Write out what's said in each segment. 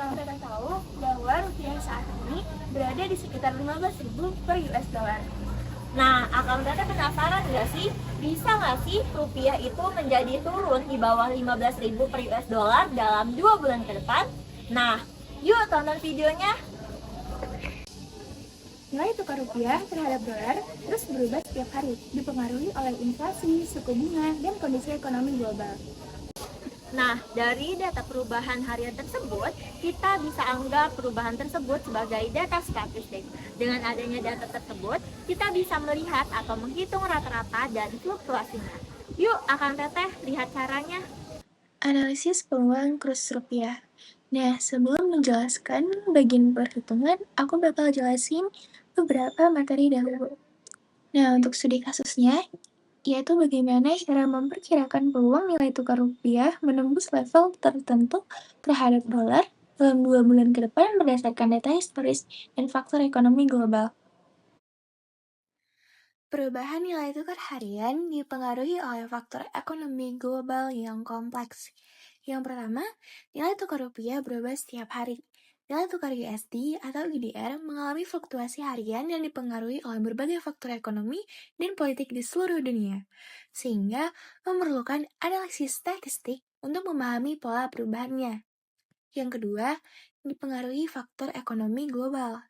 Kita tahu bahwa rupiah saat ini berada di sekitar 15.000 per US dollar. Nah, Akang Teteh penasaran nggak sih, bisa nggak sih rupiah itu menjadi turun di bawah 15.000 per US dollar dalam 2 bulan ke depan? Nah, yuk tonton videonya. Nilai tukar rupiah terhadap dolar terus berubah setiap hari, dipengaruhi oleh inflasi, suku bunga, dan kondisi ekonomi global. Nah, dari data perubahan harian tersebut, kita bisa anggap perubahan tersebut sebagai data statistik. Dengan adanya data tersebut, kita bisa melihat atau menghitung rata-rata dan fluktuasinya. Yuk, Akang Teteh lihat caranya. Analisis peluang kurs rupiah. Nah, sebelum menjelaskan bagian perhitungan, aku bakal jelasin beberapa materi dahulu. Nah, untuk studi kasusnya, yaitu bagaimana cara memperkirakan peluang nilai tukar rupiah menembus level tertentu terhadap dolar dalam 2 bulan ke depan berdasarkan data historis dan faktor ekonomi global. Perubahan nilai tukar harian dipengaruhi oleh faktor ekonomi global yang kompleks. Yang pertama, nilai tukar rupiah berubah setiap hari. Nilai tukar USD atau IDR mengalami fluktuasi harian yang dipengaruhi oleh berbagai faktor ekonomi dan politik di seluruh dunia, sehingga memerlukan analisis statistik untuk memahami pola perubahannya. Yang kedua, dipengaruhi faktor ekonomi global.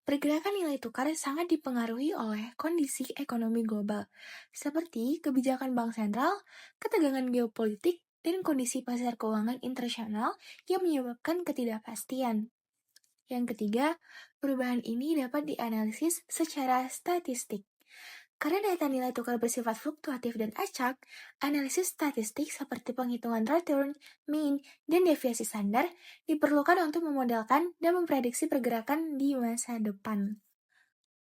Pergerakan nilai tukar sangat dipengaruhi oleh kondisi ekonomi global, seperti kebijakan bank sentral, ketegangan geopolitik, dan kondisi pasar keuangan internasional yang menyebabkan ketidakpastian. Yang ketiga, perubahan ini dapat dianalisis secara statistik. Karena data nilai tukar bersifat fluktuatif dan acak, analisis statistik seperti penghitungan return, mean, dan deviasi standar diperlukan untuk memodelkan dan memprediksi pergerakan di masa depan.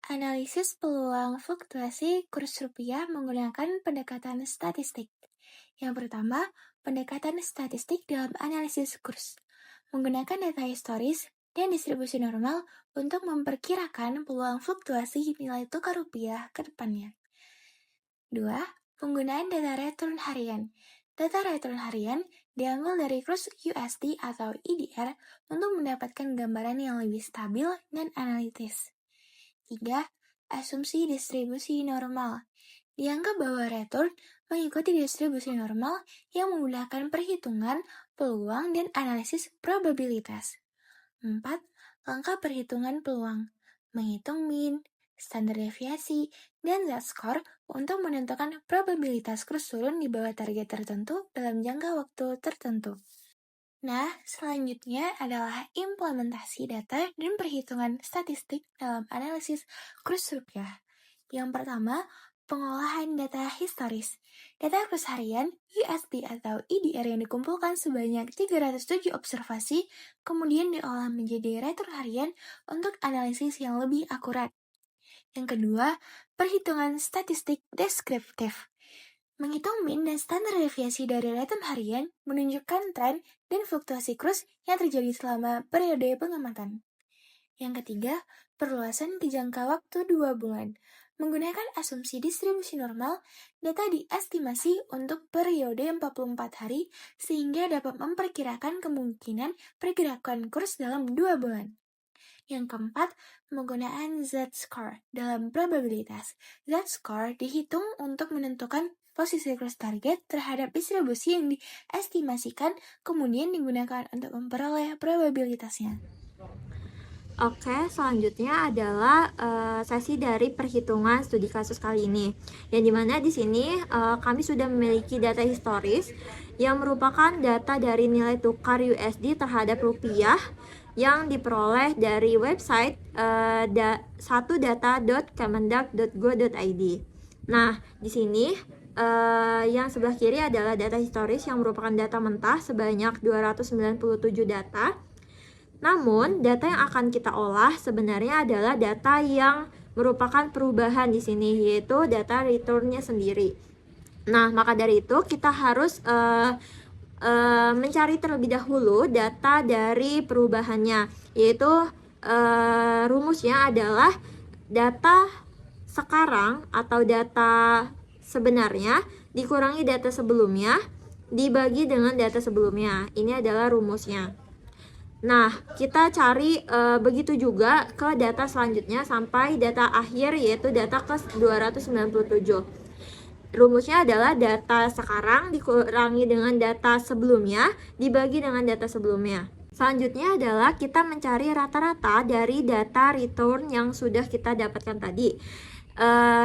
Analisis peluang fluktuasi kurs rupiah menggunakan pendekatan statistik. Yang pertama, pendekatan statistik dalam analisis kurs. Menggunakan data historis dan distribusi normal untuk memperkirakan peluang fluktuasi nilai tukar rupiah ke depannya. 2. Penggunaan data return harian. Data return harian diambil dari kurs USD atau IDR untuk mendapatkan gambaran yang lebih stabil dan analitis. 3. Asumsi distribusi normal. Dianggap bahwa return mengikuti distribusi normal yang memudahkan perhitungan, peluang, dan analisis probabilitas. 4. Langkah perhitungan peluang. Menghitung mean, standar deviasi, dan z-score untuk menentukan probabilitas kurs turun di bawah target tertentu dalam jangka waktu tertentu. Nah, selanjutnya adalah implementasi data dan perhitungan statistik dalam analisis kurs rupiah. Yang pertama, pengolahan data historis. Data kurs harian USD atau IDR yang dikumpulkan sebanyak 307 observasi, kemudian diolah menjadi return harian untuk analisis yang lebih akurat. Yang kedua, perhitungan statistik deskriptif. Menghitung mean dan standar deviasi dari return harian menunjukkan tren dan fluktuasi kurs yang terjadi selama periode pengamatan. Yang ketiga, perluasan ke jangka waktu 2 bulan. Menggunakan asumsi distribusi normal, data diestimasi untuk periode 44 hari sehingga dapat memperkirakan kemungkinan pergerakan kurs dalam 2 bulan. Yang keempat, penggunaan z-score dalam probabilitas. Z-score dihitung untuk menentukan posisi kurs target terhadap distribusi yang diestimasikan, kemudian digunakan untuk memperoleh probabilitasnya. Oke, selanjutnya adalah sesi dari perhitungan studi kasus kali ini. Yang dimana di sini kami sudah memiliki data historis yang merupakan data dari nilai tukar USD terhadap rupiah yang diperoleh dari website satudata.kemendak.go.id. Nah, di sini yang sebelah kiri adalah data historis yang merupakan data mentah sebanyak 297 data. Namun, data yang akan kita olah sebenarnya adalah data yang merupakan perubahan di sini, yaitu data return-nya sendiri. Nah, maka dari itu kita harus mencari terlebih dahulu data dari perubahannya, yaitu rumusnya adalah data sekarang atau data sebenarnya dikurangi data sebelumnya dibagi dengan data sebelumnya. Ini adalah rumusnya. Nah, kita cari begitu juga ke data selanjutnya sampai data akhir, yaitu data ke 297. Rumusnya adalah data sekarang dikurangi dengan data sebelumnya dibagi dengan data sebelumnya. Selanjutnya adalah kita mencari rata-rata dari data return yang sudah kita dapatkan tadi.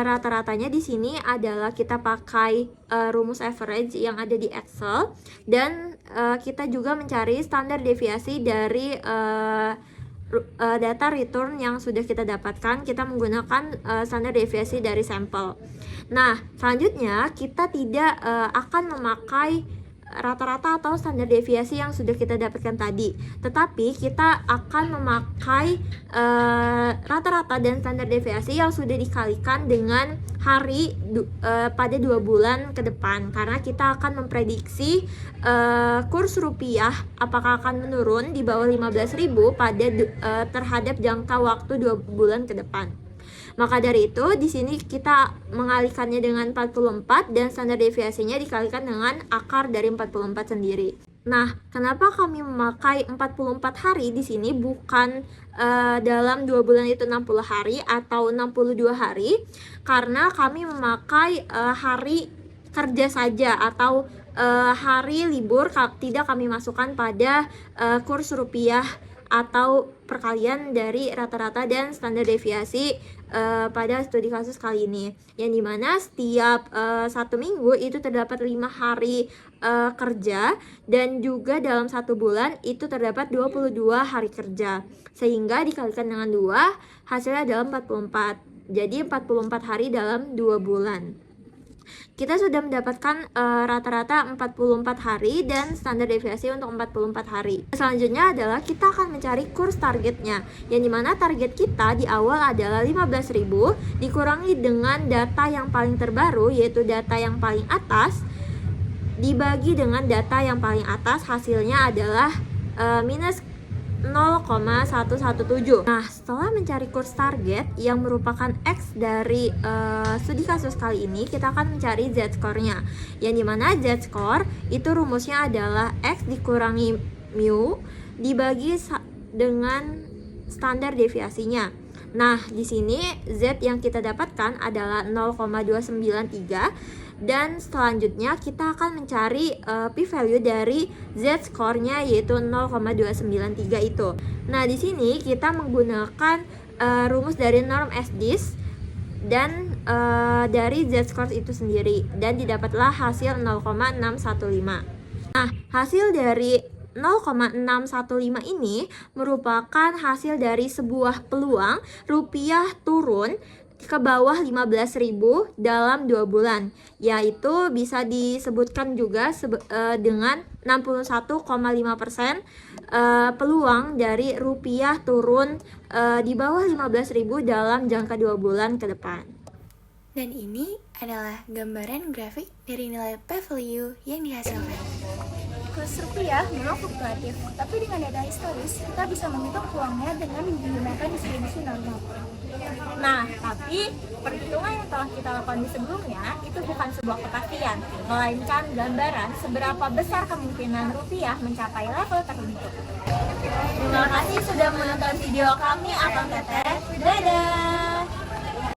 Rata-ratanya di sini adalah kita pakai rumus average yang ada di Excel, dan kita juga mencari standar deviasi dari data return yang sudah kita dapatkan. Kita menggunakan standar deviasi dari sampel. Nah, selanjutnya kita tidak akan memakai rata-rata atau standar deviasi yang sudah kita dapatkan tadi, tetapi kita akan memakai rata-rata dan standar deviasi yang sudah dikalikan dengan hari pada 2 bulan ke depan, karena kita akan memprediksi kurs rupiah apakah akan menurun di bawah 15.000 pada terhadap jangka waktu 2 bulan ke depan. Maka dari itu, di sini kita mengalihkannya dengan 44 dan standar deviasinya dikalikan dengan akar dari 44 sendiri. Nah, kenapa kami memakai 44 hari di sini bukan dalam 2 bulan itu 60 hari atau 62 hari? Karena kami memakai hari kerja saja atau hari libur tidak kami masukkan pada kurs rupiah atau perkalian dari rata-rata dan standar deviasi pada studi kasus kali ini, yang dimana setiap 1 minggu itu terdapat 5 hari kerja, dan juga dalam 1 bulan itu terdapat 22 hari kerja, sehingga dikalikan dengan 2 hasilnya adalah 44. Jadi 44 hari dalam 2 bulan. Kita sudah mendapatkan rata-rata 44 hari dan standar deviasi untuk 44 hari. Selanjutnya adalah kita akan mencari kurs targetnya, yang dimana target kita di awal adalah 15.000 dikurangi dengan data yang paling terbaru, yaitu data yang paling atas, dibagi dengan data yang paling atas, hasilnya adalah minus 0,117. Nah, setelah mencari kurs target yang merupakan X dari studi kasus kali ini, kita akan mencari Z-score-nya, yang dimana Z-score itu rumusnya adalah X dikurangi mu dibagi dengan standar deviasinya. Nah, di sini Z yang kita dapatkan adalah 0,293, dan selanjutnya kita akan mencari p-value dari Z-score-nya, yaitu 0,293 itu. Nah, di sini kita menggunakan rumus dari norm SDIS dan dari Z-score itu sendiri, dan didapatlah hasil 0,615. Nah, hasil dari 0,615 ini merupakan hasil dari sebuah peluang rupiah turun ke bawah 15.000 dalam 2 bulan, yaitu bisa disebutkan juga dengan 61,5% peluang dari rupiah turun di bawah 15.000 dalam jangka 2 bulan ke depan. Dan ini adalah gambaran grafik dari nilai p-value yang dihasilkan. Kurs rupiah memang fluktuatif, tapi dengan data historis kita bisa menghitung peluangnya dengan menggunakan distribusi normal. Nah, tapi perhitungan yang telah kita lakukan di sebelumnya itu bukan sebuah kepastian, melainkan gambaran seberapa besar kemungkinan rupiah mencapai level tertentu. Terima kasih sudah menonton video kami, Akang Teteh. Dadah!